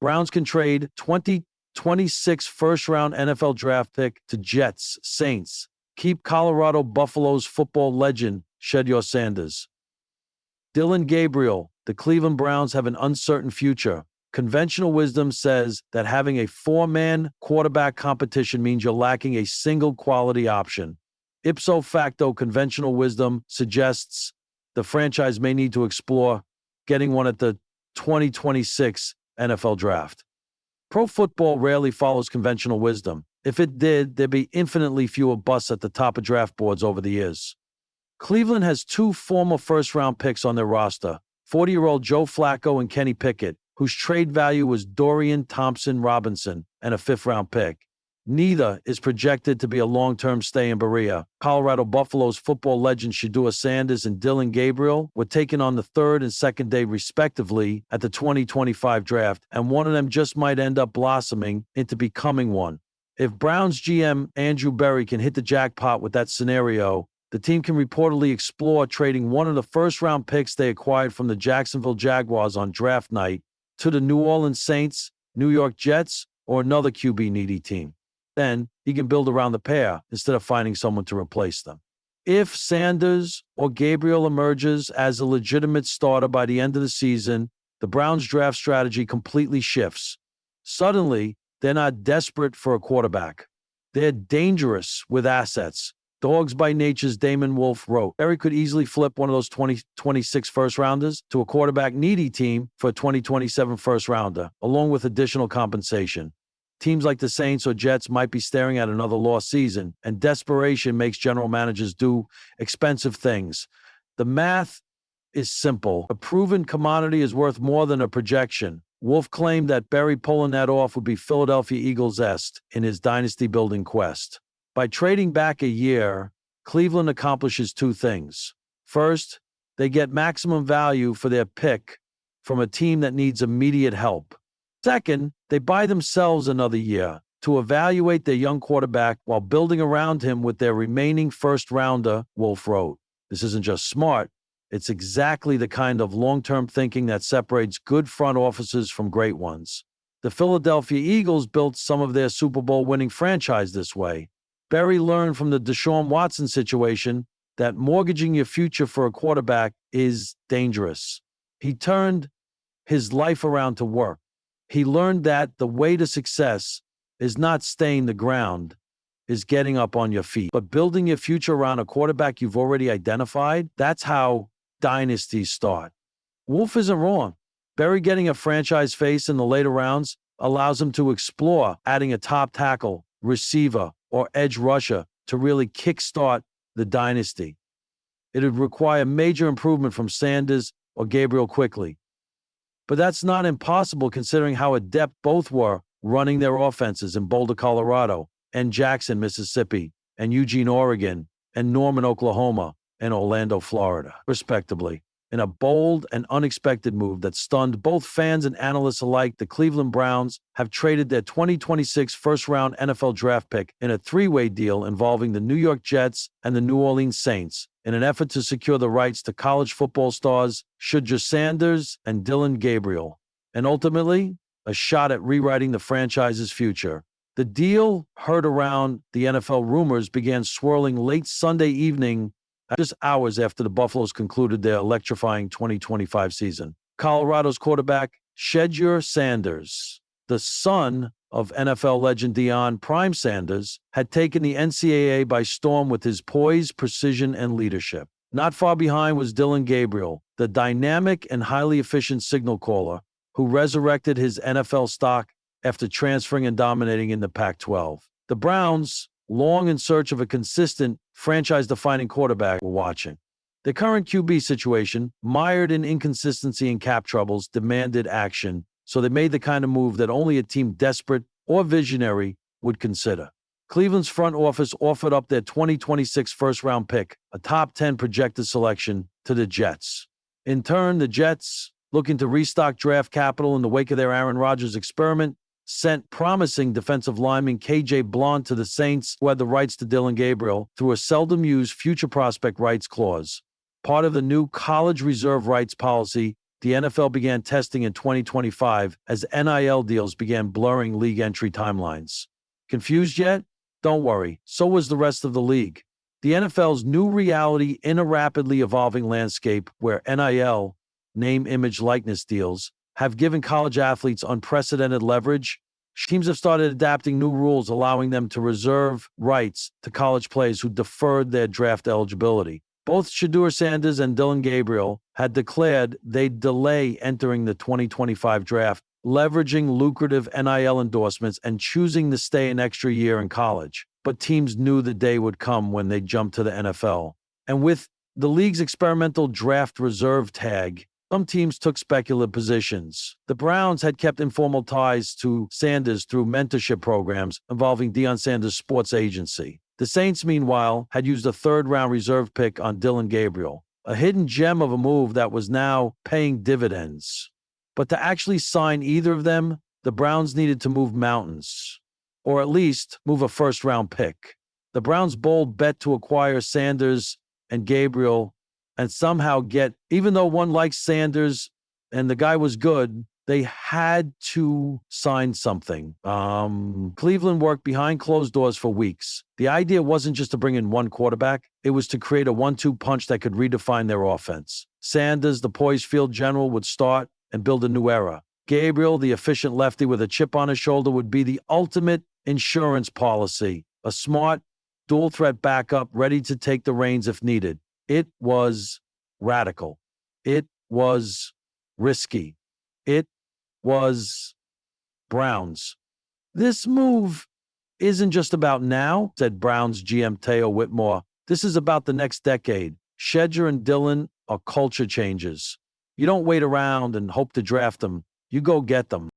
Browns can trade 2026 first-round NFL draft pick to Jets, Saints. Keep Colorado Buffaloes football legend Shedeur Sanders. Dillon Gabriel. The Cleveland Browns have an uncertain future. Conventional wisdom says that having a four-man quarterback competition means you're lacking a single quality option. Ipso facto, conventional wisdom suggests the franchise may need to explore getting one at the 2026 NFL Draft. Pro football rarely follows conventional wisdom. If it did, there'd be infinitely fewer busts at the top of draft boards over the years. Cleveland has two former first-round picks on their roster, 40-year-old Joe Flacco and Kenny Pickett, whose trade value was Dorian Thompson-Robinson and a fifth-round pick. Neither is projected to be a long-term stay in Berea. Colorado Buffaloes football legend Shedeur Sanders and Dillon Gabriel were taken on the third and second day respectively at the 2025 draft, and one of them just might end up blossoming into becoming one. If Browns GM Andrew Berry can hit the jackpot with that scenario, the team can reportedly explore trading one of the first-round picks they acquired from the Jacksonville Jaguars on draft night to the New Orleans Saints, New York Jets, or another QB-needy team. Then he can build around the pair instead of finding someone to replace them. If Sanders or Gabriel emerges as a legitimate starter by the end of the season, the Browns' draft strategy completely shifts. Suddenly, they're not desperate for a quarterback. They're dangerous with assets. Dogs by Nature's Damon Wolf wrote, Berry could easily flip one of those 2026 first-rounders to a quarterback-needy team for a 2027 first-rounder, along with additional compensation. Teams like the Saints or Jets might be staring at another lost season, and desperation makes general managers do expensive things. The math is simple. A proven commodity is worth more than a projection. Wolf claimed that Berry pulling that off would be Philadelphia Eagles-esque in his dynasty-building quest. By trading back a year, Cleveland accomplishes two things. First, they get maximum value for their pick from a team that needs immediate help. Second, they buy themselves another year to evaluate their young quarterback while building around him with their remaining first-rounder, Wolf wrote. This isn't just smart, it's exactly the kind of long-term thinking that separates good front offices from great ones. The Philadelphia Eagles built some of their Super Bowl-winning franchise this way. Berry learned from the Deshaun Watson situation that mortgaging your future for a quarterback is dangerous. He turned his life around to work. He learned that the way to success is not staying the ground, is getting up on your feet. But building your future around a quarterback you've already identified, that's how dynasties start. Wolf isn't wrong. Berry getting a franchise face in the later rounds allows him to explore adding a top tackle, receiver, or edge rusher to really kickstart the dynasty. It would require major improvement from Sanders or Gabriel quickly. But that's not impossible considering how adept both were running their offenses in Boulder, Colorado, and Jackson, Mississippi, and Eugene, Oregon, and Norman, Oklahoma, and Orlando, Florida, respectively. In a bold and unexpected move that stunned both fans and analysts alike, the Cleveland Browns have traded their 2026 first-round NFL draft pick in a three-way deal involving the New York Jets and the New Orleans Saints in an effort to secure the rights to college football stars Shedeur Sanders and Dillon Gabriel, and ultimately, a shot at rewriting the franchise's future. The deal, heard around the NFL rumors, began swirling late Sunday evening, just hours after the Buffaloes concluded their electrifying 2025 season. Colorado's quarterback, Shedeur Sanders, the son of NFL legend Deion "Prime" Sanders, had taken the NCAA by storm with his poise, precision, and leadership. Not far behind was Dillon Gabriel, the dynamic and highly efficient signal caller who resurrected his NFL stock after transferring and dominating in the Pac-12. The Browns, long in search of a consistent, franchise-defining quarterback, were watching. The current QB situation, mired in inconsistency and cap troubles, demanded action, so they made the kind of move that only a team desperate or visionary would consider. Cleveland's front office offered up their 2026 first-round pick, a top 10 projected selection, to the Jets. In turn, the Jets, looking to restock draft capital in the wake of their Aaron Rodgers experiment, sent promising defensive lineman KJ Blount to the Saints, who had the rights to Dillon Gabriel, through a seldom-used future prospect rights clause. Part of the new college reserve rights policy the NFL began testing in 2025 as NIL deals began blurring league entry timelines. Confused yet? Don't worry, so was the rest of the league. The NFL's new reality in a rapidly evolving landscape where NIL, name, image, likeness deals, have given college athletes unprecedented leverage. Teams have started adapting new rules allowing them to reserve rights to college players who deferred their draft eligibility. Both Shedeur Sanders and Dillon Gabriel had declared they'd delay entering the 2025 draft, leveraging lucrative NIL endorsements and choosing to stay an extra year in college. But teams knew the day would come when they jumped to the NFL. And with the league's experimental draft reserve tag, some teams took speculative positions. The Browns had kept informal ties to Sanders through mentorship programs involving Deion Sanders' sports agency. The Saints, meanwhile, had used a third-round reserve pick on Dillon Gabriel, a hidden gem of a move that was now paying dividends. But to actually sign either of them, the Browns needed to move mountains, or at least move a first-round pick. The Browns' bold bet to acquire Sanders and Gabriel and somehow get, even though one likes Sanders and the guy was good, they had to sign something. Cleveland worked behind closed doors for weeks. The idea wasn't just to bring in one quarterback. It was to create a 1-2 punch that could redefine their offense. Sanders, the poised field general, would start and build a new era. Gabriel, the efficient lefty with a chip on his shoulder, would be the ultimate insurance policy, a smart, dual-threat backup ready to take the reins if needed. It was radical. It was risky. It was Browns. This move isn't just about now, said Browns GM Teo Whitmore. This is about the next decade. Shedeur and Dillon are culture changers. You don't wait around and hope to draft them. You go get them.